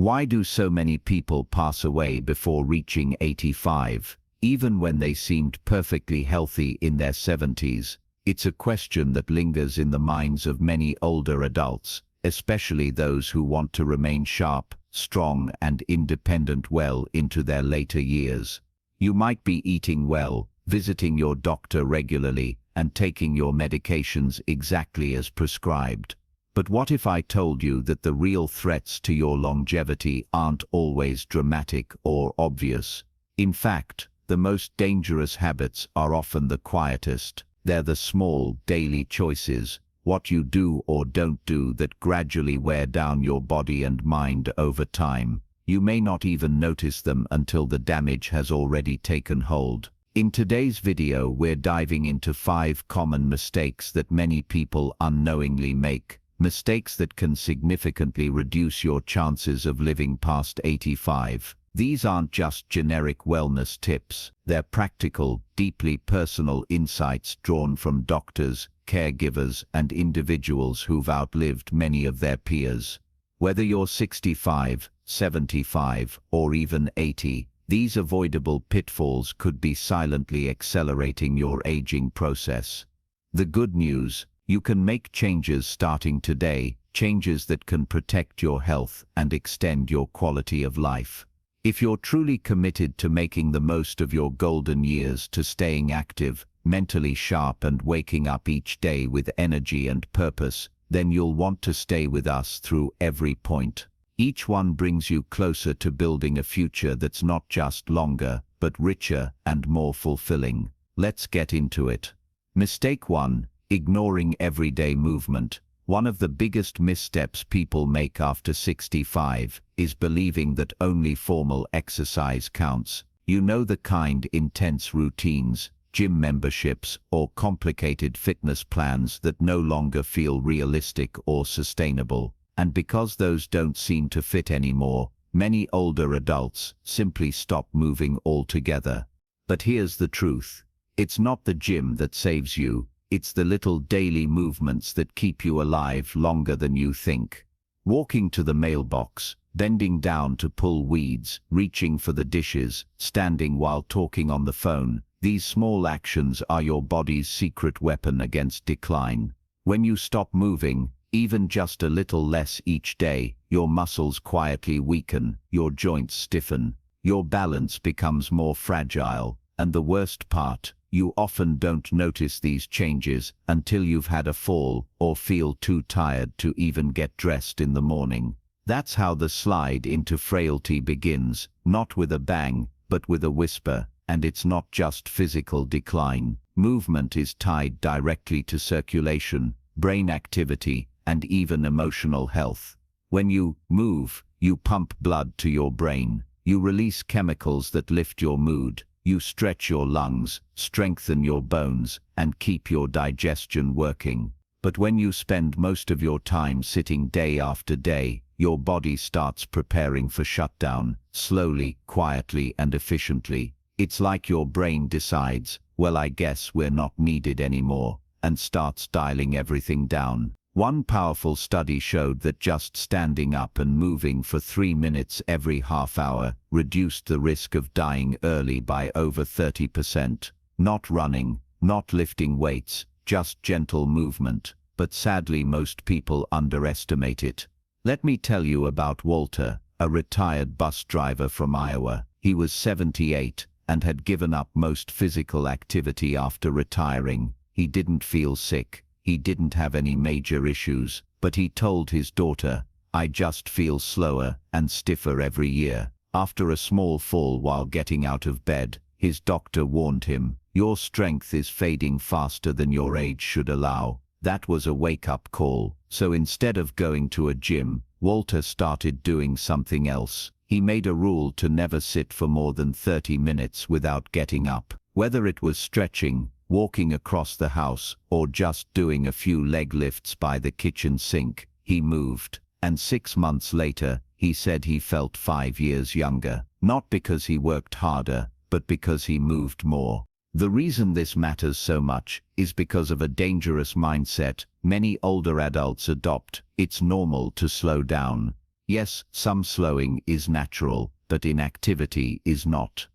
Why do so many people pass away before reaching 85, even when they seemed perfectly healthy in their 70s? It's a question that lingers in the minds of many older adults, especially those who want to remain sharp, strong, and independent well into their later years. You might be eating well, visiting your doctor regularly, and taking your medications exactly as prescribed. But what if I told you that the real threats to your longevity aren't always dramatic or obvious? In fact, the most dangerous habits are often the quietest. They're the small, daily choices, what you do or don't do, that gradually wear down your body and mind over time. You may not even notice them until the damage has already taken hold. In today's video, we're diving into 5 common mistakes that many people unknowingly make. Mistakes that can significantly reduce your chances of living past 85. These aren't just generic wellness tips. They're practical, deeply personal insights drawn from doctors, caregivers, and individuals who've outlived many of their peers. Whether you're 65, 75, or even 80, these avoidable pitfalls could be silently accelerating your aging process. The good news: you can make changes starting today, changes that can protect your health and extend your quality of life. If you're truly committed to making the most of your golden years, to staying active, mentally sharp, and waking up each day with energy and purpose, then you'll want to stay with us through every point. Each one brings you closer to building a future that's not just longer, but richer and more fulfilling. Let's get into it. Mistake 1. Ignoring everyday movement. One of the biggest missteps people make after 65 is believing that only formal exercise counts. You know, the kind: intense routines, gym memberships, or complicated fitness plans that no longer feel realistic or sustainable. And because those don't seem to fit anymore, many older adults simply stop moving altogether. But here's the truth: it's not the gym that saves you. It's the little daily movements that keep you alive longer than you think. Walking to the mailbox, bending down to pull weeds, reaching for the dishes, standing while talking on the phone. These small actions are your body's secret weapon against decline. When you stop moving, even just a little less each day, your muscles quietly weaken, your joints stiffen, your balance becomes more fragile, and the worst part: you often don't notice these changes until you've had a fall or feel too tired to even get dressed in the morning. That's how the slide into frailty begins, not with a bang, but with a whisper. And it's not just physical decline. Movement is tied directly to circulation, brain activity, and even emotional health. When you move, you pump blood to your brain. You release chemicals that lift your mood. You stretch your lungs, strengthen your bones, and keep your digestion working. But when you spend most of your time sitting day after day, your body starts preparing for shutdown, slowly, quietly, and efficiently. It's like your brain decides, well, I guess we're not needed anymore, and starts dialing everything down. One powerful study showed that just standing up and moving for 3 minutes every half hour reduced the risk of dying early by over 30%. Not running, not lifting weights, just gentle movement. But sadly, most people underestimate it. Let me tell you about Walter, a retired bus driver from Iowa. He was 78 and had given up most physical activity after retiring. He didn't feel sick. He didn't have any major issues, but he told his daughter, "I just feel slower and stiffer every year." After a small fall while getting out of bed, his doctor warned him, "Your strength is fading faster than your age should allow." That was a wake-up call. So instead of going to a gym, Walter started doing something else. He made a rule to never sit for more than 30 minutes without getting up. Whether it was stretching, walking across the house, or just doing a few leg lifts by the kitchen sink, he moved. And 6 months later, he said he felt 5 years younger. Not because he worked harder, but because he moved more. The reason this matters so much is because of a dangerous mindset many older adults adopt. It's normal to slow down. Yes, some slowing is natural, but inactivity is not.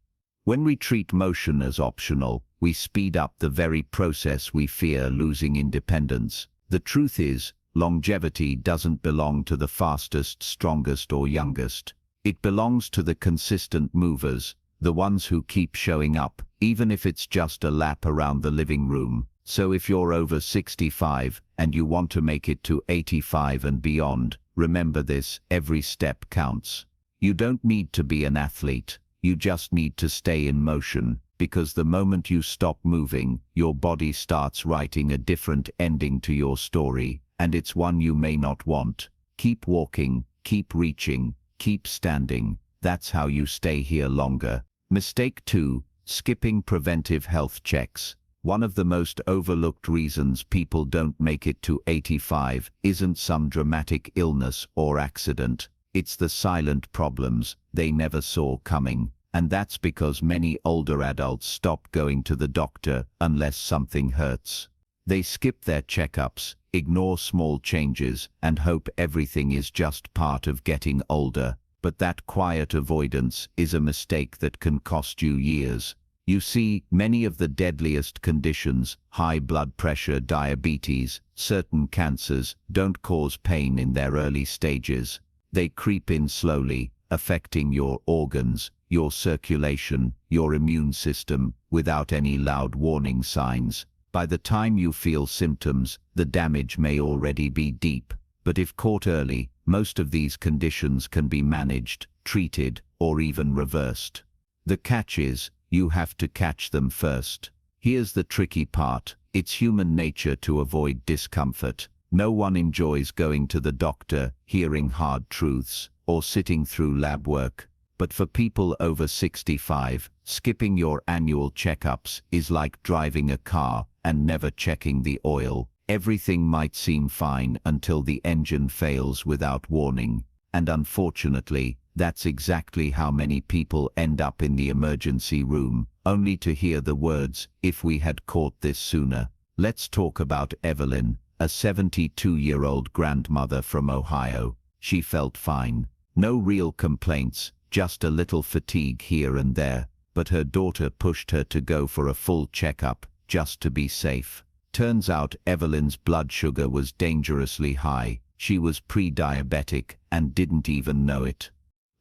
When we treat motion as optional, we speed up the very process we fear losing independence. The truth is, longevity doesn't belong to the fastest, strongest, or youngest. It belongs to the consistent movers, the ones who keep showing up, even if it's just a lap around the living room. So if you're over 65 and you want to make it to 85 and beyond, remember this: every step counts. You don't need to be an athlete. You just need to stay in motion, because the moment you stop moving, your body starts writing a different ending to your story, and it's one you may not want. Keep walking, keep reaching, keep standing. That's how you stay here longer. Mistake 2: skipping preventive health checks. One of the most overlooked reasons people don't make it to 85 isn't some dramatic illness or accident. It's the silent problems they never saw coming. And that's because many older adults stop going to the doctor unless something hurts. They skip their checkups, ignore small changes, and hope everything is just part of getting older. But that quiet avoidance is a mistake that can cost you years. You see, many of the deadliest conditions, high blood pressure, diabetes, certain cancers, don't cause pain in their early stages. They creep in slowly, affecting your organs, your circulation, your immune system, without any loud warning signs. By the time you feel symptoms, the damage may already be deep. But if caught early, most of these conditions can be managed, treated, or even reversed. The catch is, you have to catch them first. Here's the tricky part: it's human nature to avoid discomfort. No one enjoys going to the doctor, hearing hard truths, or sitting through lab work. But for people over 65, skipping your annual checkups is like driving a car and never checking the oil. Everything might seem fine until the engine fails without warning. And unfortunately, that's exactly how many people end up in the emergency room, only to hear the words, "If we had caught this sooner." Let's talk about Evelyn, a 72-year-old grandmother from Ohio. She felt fine. No real complaints, just a little fatigue here and there. But her daughter pushed her to go for a full checkup, just to be safe. Turns out Evelyn's blood sugar was dangerously high. She was pre-diabetic and didn't even know it.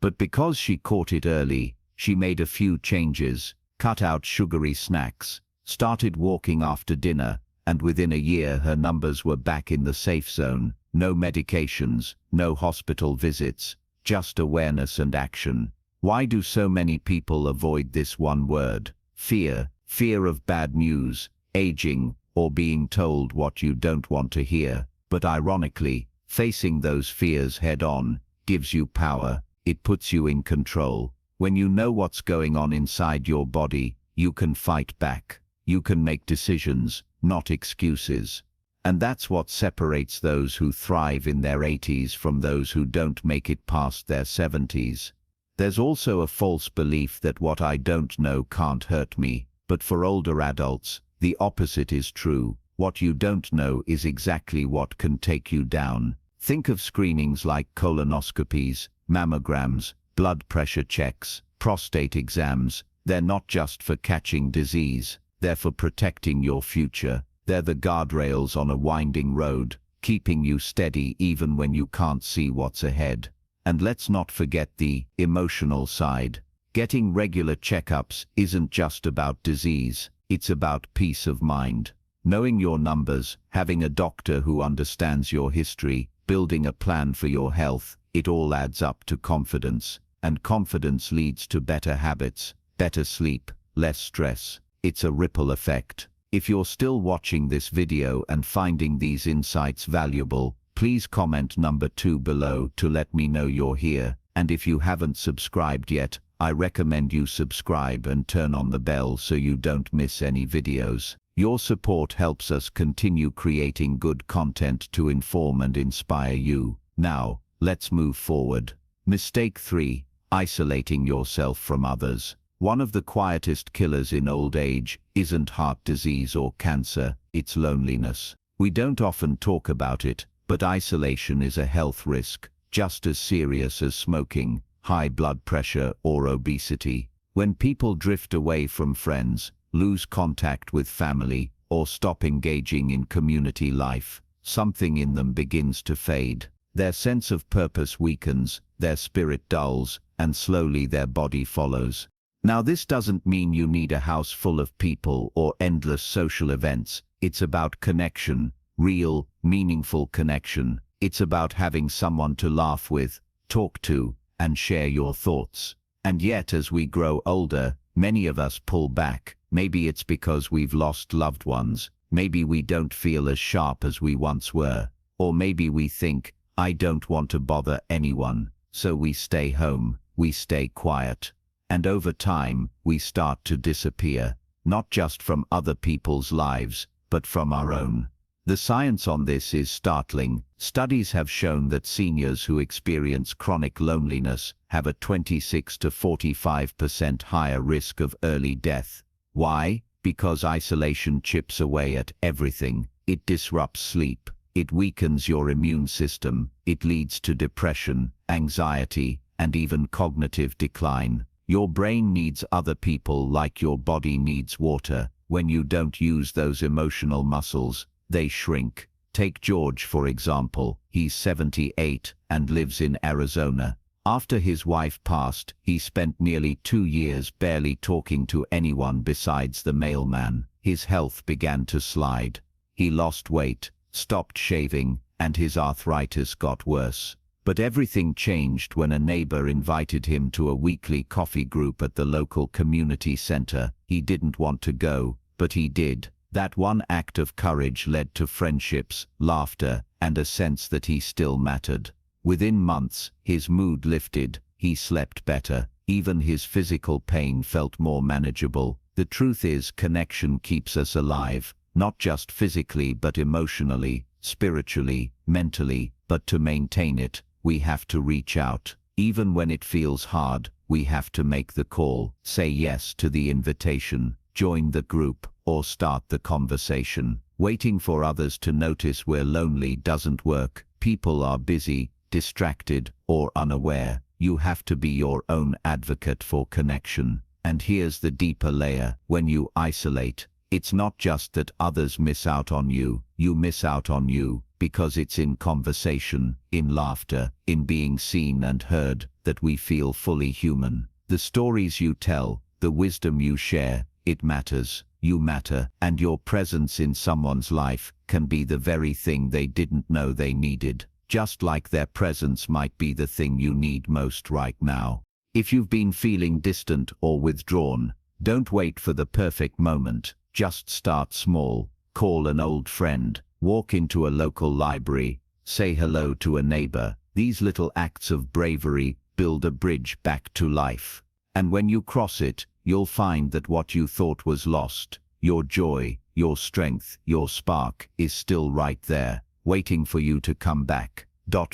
But because she caught it early, she made a few changes, cut out sugary snacks, started walking after dinner, and within a year her numbers were back in the safe zone. No medications, no hospital visits, just awareness and action. Why do so many people avoid this one word? Fear. Fear of bad news, aging, or being told what you don't want to hear. But ironically, facing those fears head-on gives you power. It puts you in control. When you know what's going on inside your body, you can fight back. You can make decisions, not excuses. And that's what separates those who thrive in their 80s from those who don't make it past their 70s. There's also a false belief that what I don't know can't hurt me. But for older adults, the opposite is true. What you don't know is exactly what can take you down. Think of screenings like colonoscopies, mammograms, blood pressure checks, prostate exams. They're not just for catching disease. They're for protecting your future. They're the guardrails on a winding road, keeping you steady even when you can't see what's ahead. And let's not forget the emotional side. Getting regular checkups isn't just about disease. It's about peace of mind. Knowing your numbers, having a doctor who understands your history, building a plan for your health, it all adds up to confidence. And confidence leads to better habits, better sleep, less stress. It's a ripple effect. If you're still watching this video and finding these insights valuable, please comment number 2 below to let me know you're here. And if you haven't subscribed yet, I recommend you subscribe and turn on the bell so you don't miss any videos. Your support helps us continue creating good content to inform and inspire you. Now, let's move forward. Mistake 3: isolating yourself from others. One of the quietest killers in old age isn't heart disease or cancer, it's loneliness. We don't often talk about it, but isolation is a health risk. just as serious as smoking, high blood pressure, or obesity. When people drift away from friends, lose contact with family, or stop engaging in community life, something in them begins to fade. Their sense of purpose weakens, their spirit dulls, and slowly their body follows. Now, this doesn't mean you need a house full of people or endless social events. It's about connection, real, meaningful connection. It's about having someone to laugh with, talk to, and share your thoughts. And yet, as we grow older, many of us pull back. Maybe it's because we've lost loved ones. Maybe we don't feel as sharp as we once were. Or maybe we think, I don't want to bother anyone. So we stay home, we stay quiet. And over time, we start to disappear, not just from other people's lives, but from our own. The science on this is startling. Studies have shown that seniors who experience chronic loneliness have a 26 to 45% higher risk of early death. Why? Because isolation chips away at everything. It disrupts sleep. It weakens your immune system. It leads to depression, anxiety, and even cognitive decline. Your brain needs other people like your body needs water. When you don't use those emotional muscles, they shrink. Take George, for example. He's 78 and lives in Arizona. After his wife passed, he spent nearly 2 years barely talking to anyone besides the mailman. His health began to slide. He lost weight, stopped shaving, and his arthritis got worse. But everything changed when a neighbor invited him to a weekly coffee group at the local community center. He didn't want to go, but he did. That one act of courage led to friendships, laughter, and a sense that he still mattered. Within months, his mood lifted, he slept better, even his physical pain felt more manageable. The truth is, connection keeps us alive, not just physically but emotionally, spiritually, mentally. But to maintain it, we have to reach out. Even when it feels hard, we have to make the call, say yes to the invitation, join the group, or start the conversation. Waiting for others to notice we're lonely doesn't work. People are busy, distracted, or unaware. You have to be your own advocate for connection. And here's the deeper layer. When you isolate, it's not just that others miss out on you. You miss out on you, because it's in conversation, in laughter, in being seen and heard, that we feel fully human. The stories you tell, the wisdom you share, it matters. You matter, and your presence in someone's life can be the very thing they didn't know they needed. Just like their presence might be the thing you need most right now. If you've been feeling distant or withdrawn, don't wait for the perfect moment. Just start small. Call an old friend. Walk into a local library, say hello to a neighbor. These little acts of bravery build a bridge back to life. And when you cross it, you'll find that what you thought was lost, your joy, your strength, your spark, is still right there, waiting for you to come back.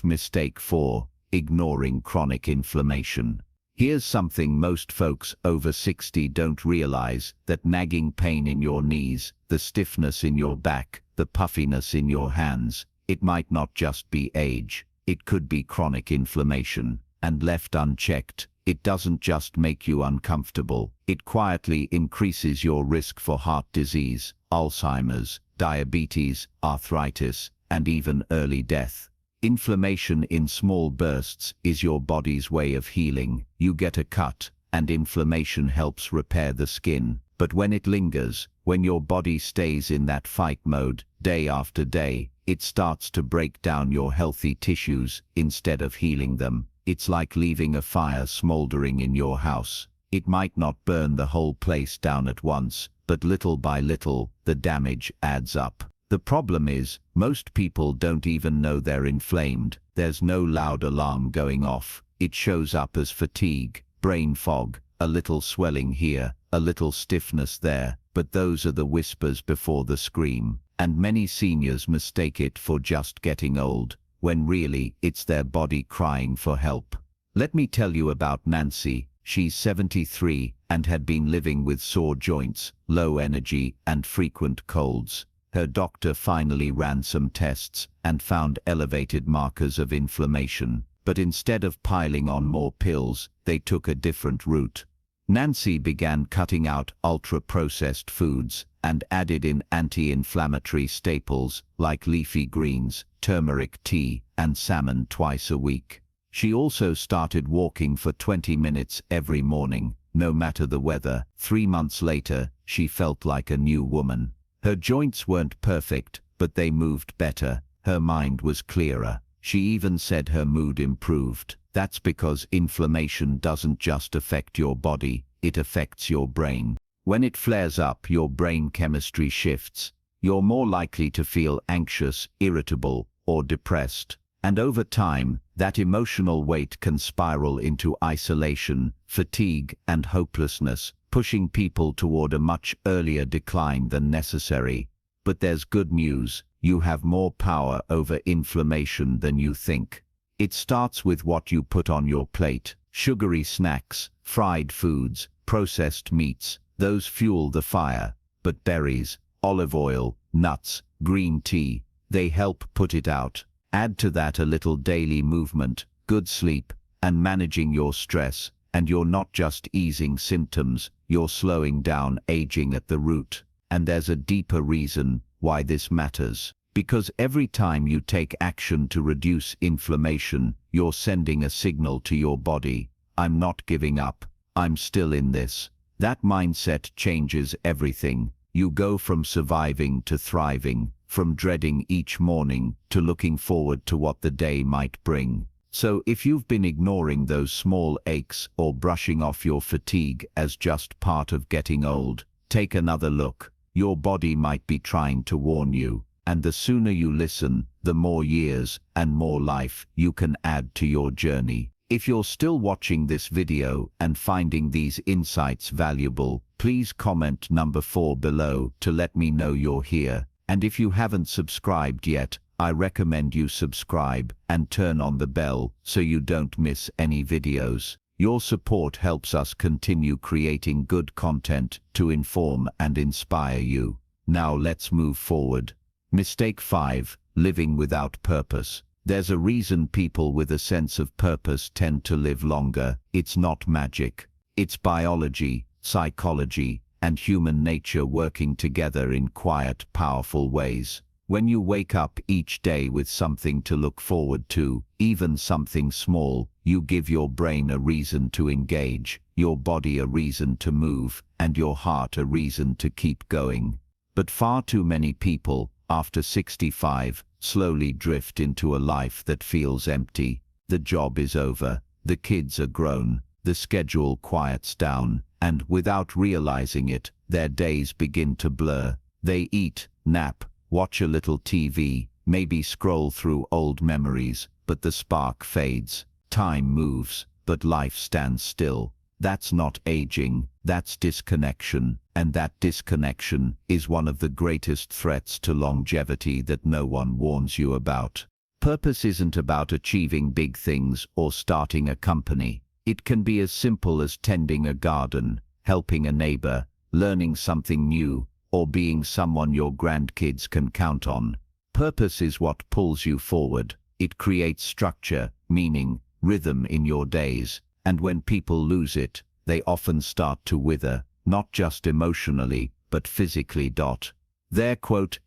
Mistake 4. Ignoring chronic inflammation. Here's something most folks over 60 don't realize, that nagging pain in your knees, the stiffness in your back, the puffiness in your hands, it might not just be age. It could be chronic inflammation. And left unchecked, it doesn't just make you uncomfortable, it quietly increases your risk for heart disease, Alzheimer's, diabetes, arthritis, and even early death. Inflammation in small bursts is your body's way of healing. You get a cut, and inflammation helps repair the skin. But when it lingers, when your body stays in that fight mode, day after day, it starts to break down your healthy tissues instead of healing them. It's like leaving a fire smoldering in your house. It might not burn the whole place down at once, but little by little, the damage adds up. The problem is, most people don't even know they're inflamed. There's no loud alarm going off. It shows up as fatigue, brain fog, a little swelling here, a little stiffness there, but those are the whispers before the scream. And many seniors mistake it for just getting old, when really, it's their body crying for help. Let me tell you about Nancy. She's 73 and had been living with sore joints, low energy, and frequent colds. Her doctor finally ran some tests and found elevated markers of inflammation. But instead of piling on more pills, they took a different route. Nancy began cutting out ultra-processed foods and added in anti-inflammatory staples like leafy greens, turmeric tea, and salmon twice a week. She also started walking for 20 minutes every morning, no matter the weather. 3 months later, she felt like a new woman. Her joints weren't perfect, but they moved better. Her mind was clearer. She even said her mood improved. That's because inflammation doesn't just affect your body, it affects your brain. When it flares up, your brain chemistry shifts. You're more likely to feel anxious, irritable, or depressed. And over time, that emotional weight can spiral into isolation, fatigue, and hopelessness, pushing people toward a much earlier decline than necessary. But there's good news. You have more power over inflammation than you think. It starts with what you put on your plate. Sugary snacks, fried foods, processed meats, those fuel the fire. But berries, olive oil, nuts, green tea, they help put it out. Add to that a little daily movement, good sleep, and managing your stress, and you're not just easing symptoms, you're slowing down aging at the root. And there's a deeper reason why this matters. Because every time you take action to reduce inflammation, you're sending a signal to your body: I'm not giving up, I'm still in this. That mindset changes everything. You go from surviving to thriving, from dreading each morning to looking forward to what the day might bring. So if you've been ignoring those small aches or brushing off your fatigue as just part of getting old, take another look. Your body might be trying to warn you. And the sooner you listen, the more years and more life you can add to your journey. If you're still watching this video and finding these insights valuable, please comment number 4 below to let me know you're here. And if you haven't subscribed yet, I recommend you subscribe and turn on the bell so you don't miss any videos. Your support helps us continue creating good content to inform and inspire you. Now let's move forward. Mistake 5. Living without purpose. There's a reason people with a sense of purpose tend to live longer. It's not magic. It's biology, psychology, and human nature working together in quiet, powerful ways. When you wake up each day with something to look forward to, even something small, you give your brain a reason to engage, your body a reason to move, and your heart a reason to keep going. But far too many people, after 65, slowly drift into a life that feels empty. The job is over, the kids are grown, the schedule quiets down, and without realizing it, their days begin to blur. They eat, nap, watch a little TV, maybe scroll through old memories, but the spark fades. Time moves, but life stands still. That's not aging, that's disconnection, and that disconnection is one of the greatest threats to longevity that no one warns you about. Purpose isn't about achieving big things or starting a company. It can be as simple as tending a garden, helping a neighbor, learning something new, or being someone your grandkids can count on. Purpose is what pulls you forward. It creates structure, meaning, rhythm in your days. And when people lose it, they often start to wither, not just emotionally, but physically. There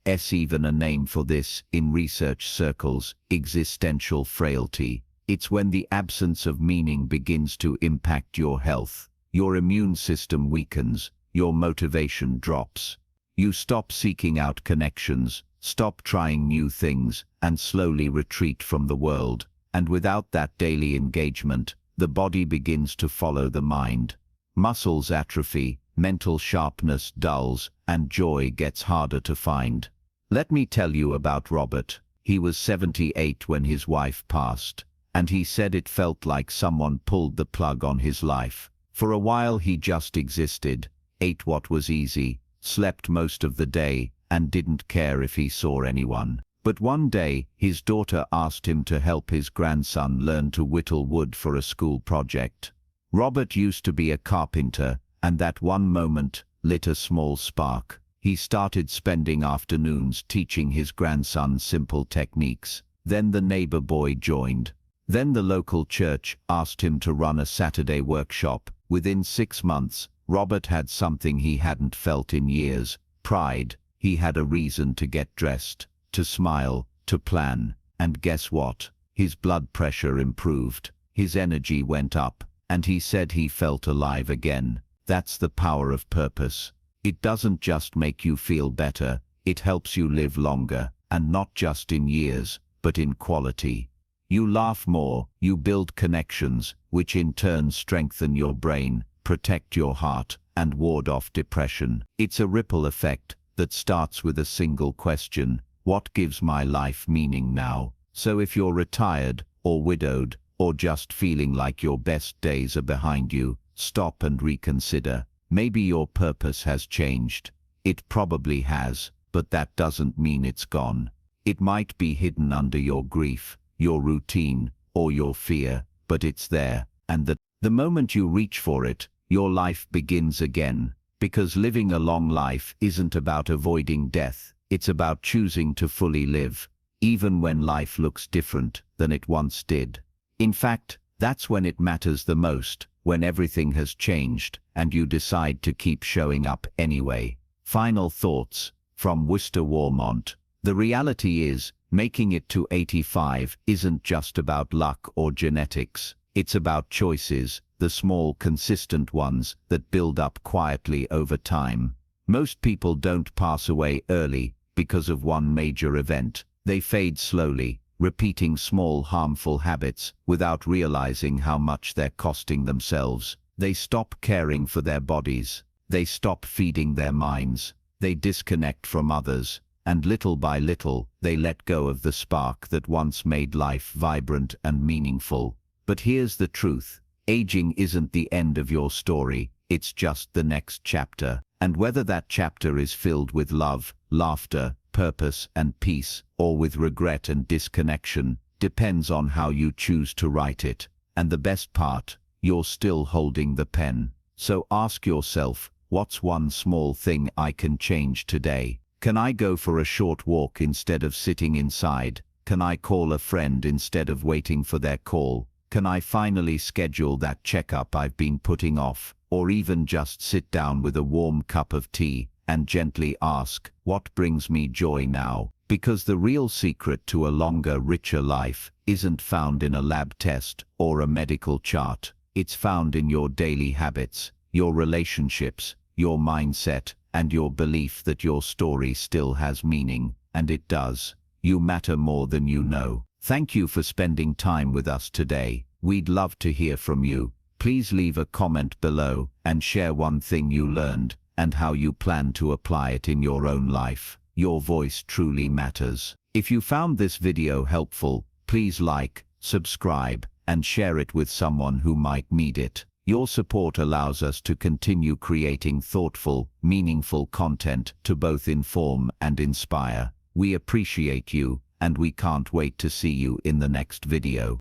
is even a name for this in research circles: existential frailty. It's when the absence of meaning begins to impact your health. Your immune system weakens, your motivation drops. You stop seeking out connections, stop trying new things, and slowly retreat from the world. And without that daily engagement, the body begins to follow the mind. Muscles atrophy, mental sharpness dulls, and joy gets harder to find. Let me tell you about Robert. He was 78 when his wife passed, and he said it felt like someone pulled the plug on his life. For a while he just existed, ate what was easy, slept most of the day, and didn't care if he saw anyone. But one day, his daughter asked him to help his grandson learn to whittle wood for a school project. Robert used to be a carpenter, and that one moment lit a small spark. He started spending afternoons teaching his grandson simple techniques. Then the neighbor boy joined. Then the local church asked him to run a Saturday workshop. Within 6 months, Robert had something he hadn't felt in years: pride. He had a reason to get dressed, to smile, to plan. And guess what? His blood pressure improved, his energy went up, and he said he felt alive again. That's the power of purpose. It doesn't just make you feel better, it helps you live longer, and not just in years, but in quality. You laugh more, you build connections, which in turn strengthen your brain, protect your heart, and ward off depression. It's a ripple effect that starts with a single question: what gives my life meaning now? So if you're retired, or widowed, or just feeling like your best days are behind you, stop and reconsider. Maybe your purpose has changed. It probably has, but that doesn't mean it's gone. It might be hidden under your grief, your routine, or your fear, but it's there, and the moment you reach for it, your life begins again. Because living a long life isn't about avoiding death, it's about choosing to fully live, even when life looks different than it once did. In fact, that's when it matters the most, when everything has changed, and you decide to keep showing up anyway. Final thoughts from Worcester Warmont. The reality is, making it to 85 isn't just about luck or genetics. It's about choices, the small, consistent ones that build up quietly over time. Most people don't pass away early because of one major event. They fade slowly, repeating small, harmful habits without realizing how much they're costing themselves. They stop caring for their bodies. They stop feeding their minds. They disconnect from others. And little by little, they let go of the spark that once made life vibrant and meaningful. But here's the truth. Aging isn't the end of your story, it's just the next chapter. And whether that chapter is filled with love, laughter, purpose, and peace, or with regret and disconnection, depends on how you choose to write it. And the best part, you're still holding the pen. So ask yourself, what's one small thing I can change today? Can I go for a short walk instead of sitting inside? Can I call a friend instead of waiting for their call? Can I finally schedule that checkup I've been putting off? Or even just sit down with a warm cup of tea and gently ask, what brings me joy now? Because the real secret to a longer, richer life isn't found in a lab test or a medical chart. It's found in your daily habits, your relationships, your mindset, and your belief that your story still has meaning, and it does. You matter more than you know. Thank you for spending time with us today. We'd love to hear from you. Please leave a comment below and share one thing you learned and how you plan to apply it in your own life. Your voice truly matters. If you found this video helpful, please like, subscribe, and share it with someone who might need it. Your support allows us to continue creating thoughtful, meaningful content to both inform and inspire. We appreciate you, and we can't wait to see you in the next video.